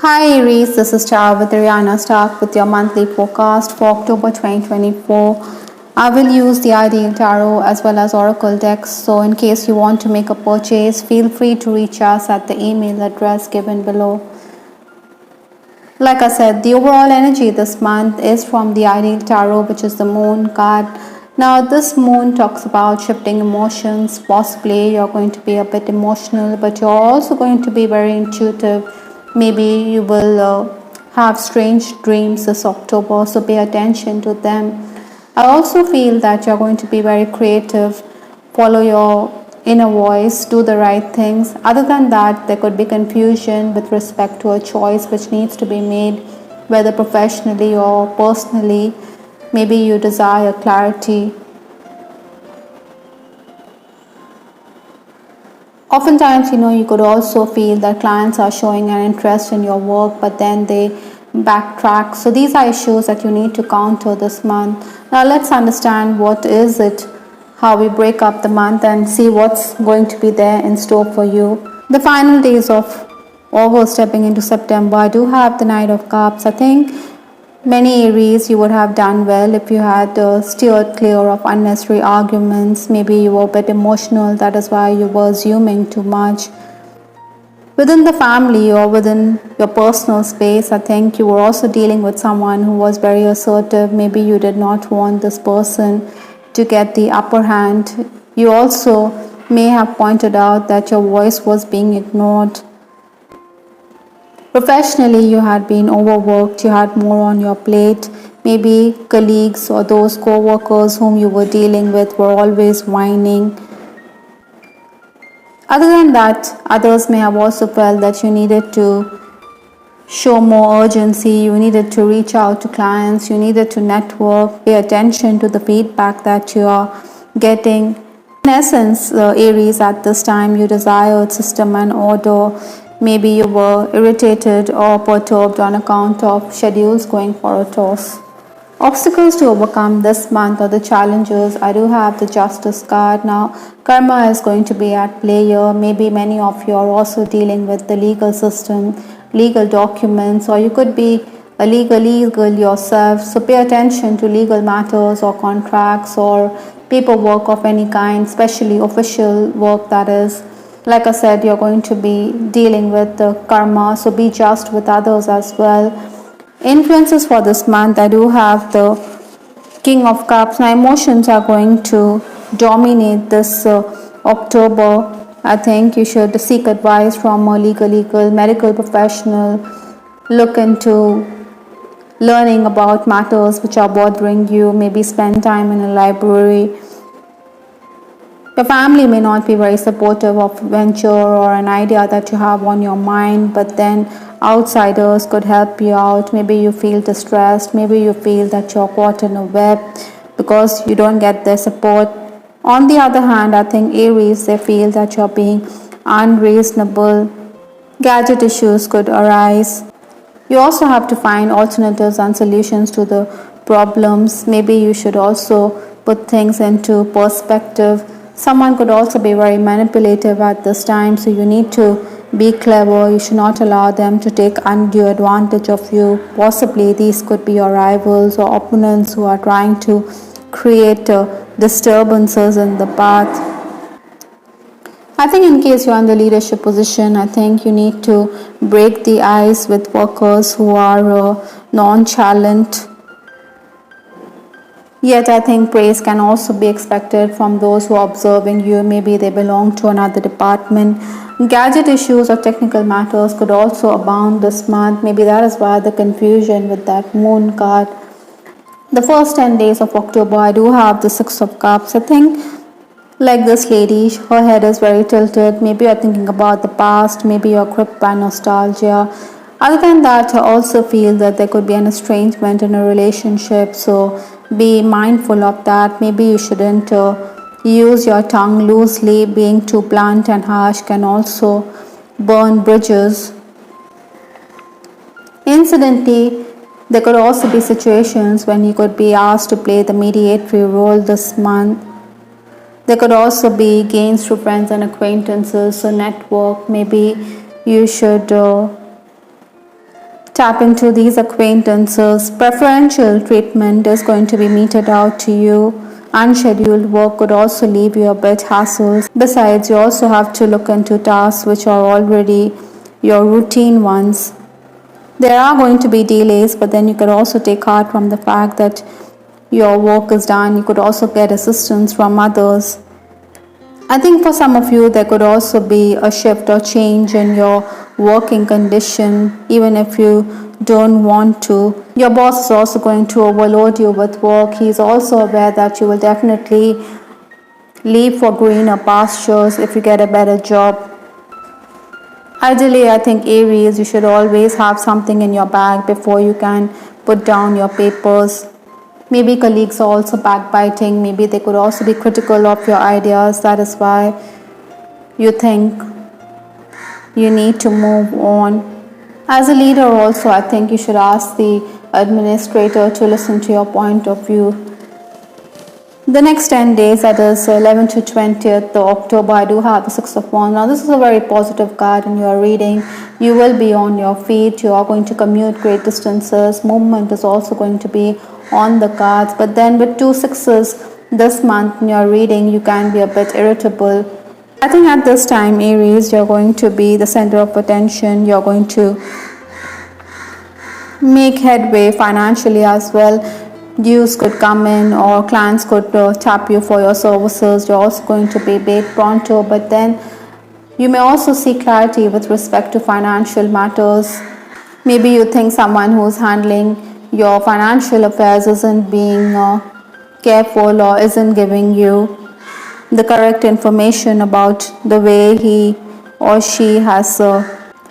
Hi Aries, this is Star with Ariana. Start with your monthly forecast for October 2024. I will use the Ideal Tarot as well as Oracle decks. So, in case you want to make a purchase, feel free to reach us at the email address given below. Like I said, the overall energy this month is from the Ideal Tarot, which is the Moon card. Now, this moon talks about shifting emotions. Possibly you're going to be a bit emotional, but you're also going to be very intuitive. Maybe you will have strange dreams this October, so pay attention to them. I also feel that you're going to be very creative, follow your inner voice, do the right things. Other than that, there could be confusion with respect to a choice which needs to be made, whether professionally or personally. Maybe you desire clarity. Oftentimes, you could also feel that clients are showing an interest in your work, but then they backtrack. So these are issues that you need to counter this month. Now let's understand what is it, how we break up the month and see what's going to be there in store for you. The final days of August stepping into September, I do have the Knight of Cups. I think many Aries, you would have done well if you had steered clear of unnecessary arguments. Maybe you were a bit emotional, that is why you were assuming too much. Within the family or within your personal space, I think you were also dealing with someone who was very assertive. Maybe you did not want this person to get the upper hand. You also may have pointed out that your voice was being ignored. Professionally, you had been overworked, you had more on your plate. Maybe colleagues or those co workers whom you were dealing with were always whining. Other than that, others may have also felt that you needed to show more urgency, you needed to reach out to clients, you needed to network, pay attention to the feedback that you are getting. In essence, Aries, at this time, you desired system and order. Maybe you were irritated or perturbed on account of schedules going for a toss. Obstacles to overcome this month or the challenges. I do have the Justice card. Now, karma is going to be at play here. Maybe many of you are also dealing with the legal system, legal documents, or you could be a legal yourself. So pay attention to legal matters or contracts or paperwork of any kind, especially official work, that is. Like I said, you're going to be dealing with the karma, so be just with others as well. Influences for this month, I do have the King of Cups. My emotions are going to dominate this October. I think you should seek advice from a legal medical professional. Look into learning about matters which are bothering you. Maybe spend time in a library. Your family may not be very supportive of venture or an idea that you have on your mind, but then outsiders could help you out. Maybe you feel distressed, maybe you feel that you're caught in a web because you don't get their support. On the other hand, I think Aries, they feel that you're being unreasonable. Gadget issues could arise. You also have to find alternatives and solutions to the problems. Maybe you should also put things into perspective. Someone could also be very manipulative at this time, so you need to be clever. You should not allow them to take undue advantage of you. Possibly these could be your rivals or opponents who are trying to create disturbances in the path. I think in case you're in the leadership position, I think you need to break the ice with workers who are nonchalant. Yet I think praise can also be expected from those who are observing you. Maybe they belong to another department. Gadget issues or technical matters could also abound this month. Maybe that is why the confusion with that moon card. The first 10 days of October, I do have the Six of Cups. I think like this lady, her head is very tilted. Maybe you're thinking about the past. Maybe you're gripped by nostalgia. Other than that, I also feel that there could be an estrangement in a relationship. So be mindful of that. Maybe you shouldn't use your tongue loosely. Being too blunt and harsh can also burn bridges. Incidentally, there could also be situations when you could be asked to play the mediatory role this month. There could also be gains through friends and acquaintances, so network. Maybe you should Tap into these acquaintances. Preferential treatment is going to be meted out to you. Unscheduled work could also leave you a bit hassles. Besides, you also have to look into tasks which are already your routine ones. There are going to be delays, but then you could also take heart from the fact that your work is done. You could also get assistance from others. I think for some of you, there could also be a shift or change in your working condition, even if you don't want to. Your boss is also going to overload you with work. He's also aware that you will definitely leave for greener pastures if you get a better job. Ideally, I think Aries, you should always have something in your bag before you can put down your papers. Maybe colleagues are also backbiting. Maybe they could also be critical of your ideas. That is why you think you need to move on. As a leader also, I think you should ask the administrator to listen to your point of view. The next 10 days, that is 11th to 20th October, I do have the Six of Wands. Now this is a very positive card in your reading. You will be on your feet. You are going to commute great distances. Movement is also going to be on the cards. But then with 2 sixes this month in your reading, you can be a bit irritable. I think at this time, Aries, you're going to be the center of attention. You're going to make headway financially as well. Dues could come in, or clients could tap you for your services. You're also going to be a bit pronto, but then you may also see clarity with respect to financial matters. Maybe you think someone who's handling your financial affairs isn't being careful or isn't giving you the correct information about the way he or she has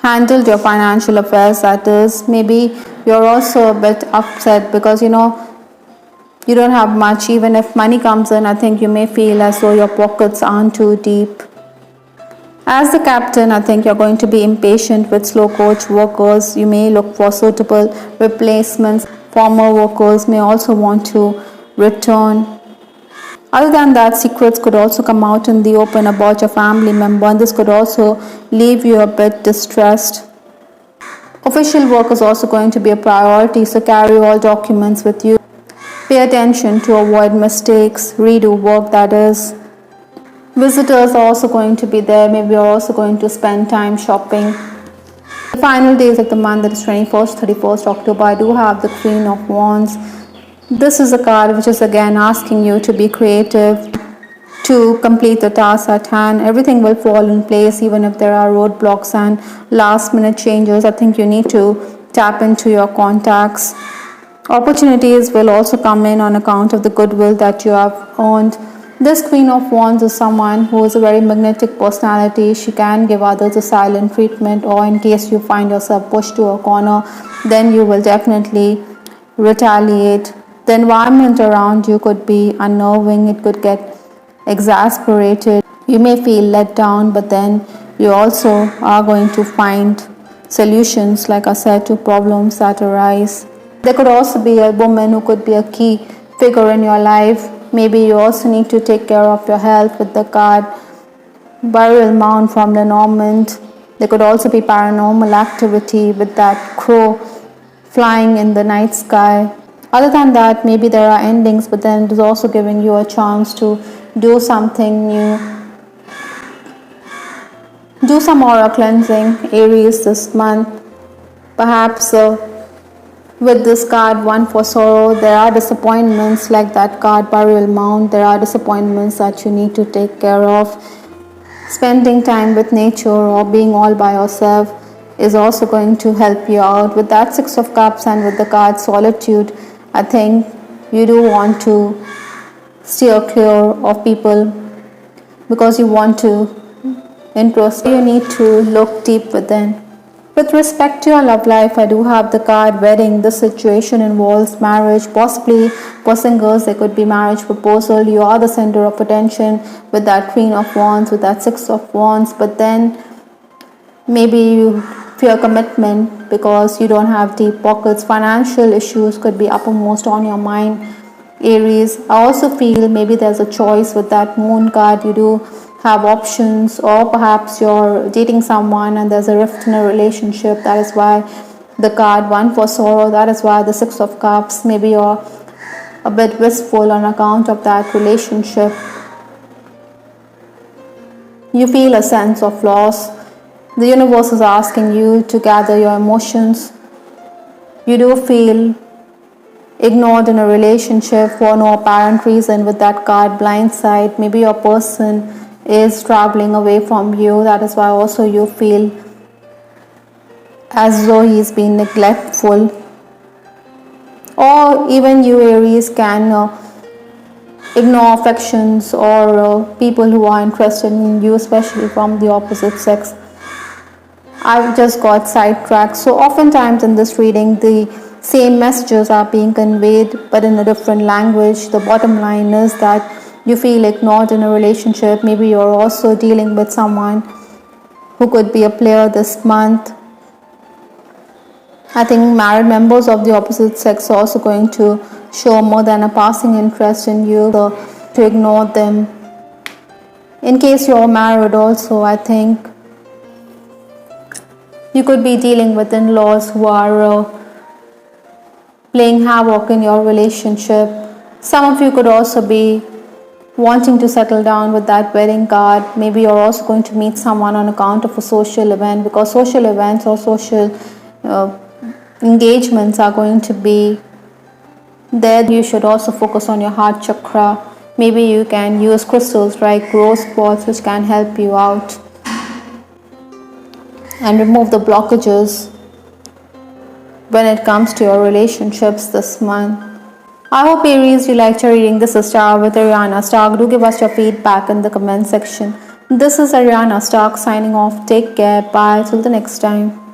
handled your financial affairs. That is, maybe you're also a bit upset because you don't have much. Even if money comes in, I think you may feel as though your pockets aren't too deep. As the captain, I think you're going to be impatient with slow coach workers. You may look for suitable replacements. Former workers may also want to return. Other than that, secrets could also come out in the open about your family member, and this could also leave you a bit distressed. Official work is also going to be a priority, so carry all documents with you. Pay attention to avoid mistakes, redo work, that is. Visitors are also going to be there. Maybe you're also going to spend time shopping. The final days of the month, that is 21st, 31st October, I do have the Queen of Wands. This is a card which is again asking you to be creative, to complete the task at hand. Everything will fall in place even if there are roadblocks and last minute changes. I think you need to tap into your contacts. Opportunities will also come in on account of the goodwill that you have earned. This Queen of Wands is someone who is a very magnetic personality. She can give others a silent treatment, or in case you find yourself pushed to a corner, then you will definitely retaliate. The environment around you could be unnerving. It could get exasperated. You may feel let down, but then you also are going to find solutions, like I said, to problems that arise. There could also be a woman who could be a key figure in your life. Maybe you also need to take care of your health with the card Burial Mound from Lenormand. There could also be paranormal activity with that crow flying in the night sky. Other than that, maybe there are endings, but then it is also giving you a chance to do something new. Do some aura cleansing, Aries, this month. Perhaps with this card, One for Sorrow, there are disappointments like that card Burial Mound. There are disappointments that you need to take care of. Spending time with nature or being all by yourself is also going to help you out. With that Six of Cups and with the card Solitude, I think you do want to steer clear of people because you want to introspect. You need to look deep within. With respect to your love life, I do have the card Wedding. This situation involves marriage. Possibly for singles, there could be marriage proposal. You are the center of attention with that Queen of Wands, with that Six of Wands. But then maybe you fear commitment because you don't have deep pockets. Financial issues could be uppermost on your mind, Aries. I also feel maybe there's a choice with that Moon card. You do have options, or perhaps you're dating someone and there's a rift in a relationship. That is why the card one for sorrow. That is why the Six of Cups. Maybe you're a bit wistful on account of that relationship. You feel a sense of loss. The universe is asking you to gather your emotions. You do feel ignored in a relationship for no apparent reason with that card blindside. Maybe your person is traveling away from you. That is why also you feel as though he's been neglectful. Or even you, Aries, can ignore affections or people who are interested in you, especially from the opposite sex. I've just got sidetracked. So oftentimes in this reading, the same messages are being conveyed but in a different language. The bottom line is that you feel ignored in a relationship. Maybe you're also dealing with someone who could be a player this month. I think married members of the opposite sex are also going to show more than a passing interest in you, so to ignore them. In case you're married also, I think you could be dealing with in-laws who are playing havoc in your relationship. Some of you could also be wanting to settle down with that wedding card. Maybe you're also going to meet someone on account of a social event, because social events or social engagements are going to be there. You should also focus on your heart chakra. Maybe you can use crystals like rose quartz, which can help you out and remove the blockages when it comes to your relationships this month. I hope, Aries, you liked your reading. This is Star with Ariana Stark. Do give us your feedback in the comment section. This is Ariana Stark signing off. Take care. Bye. Till the next time.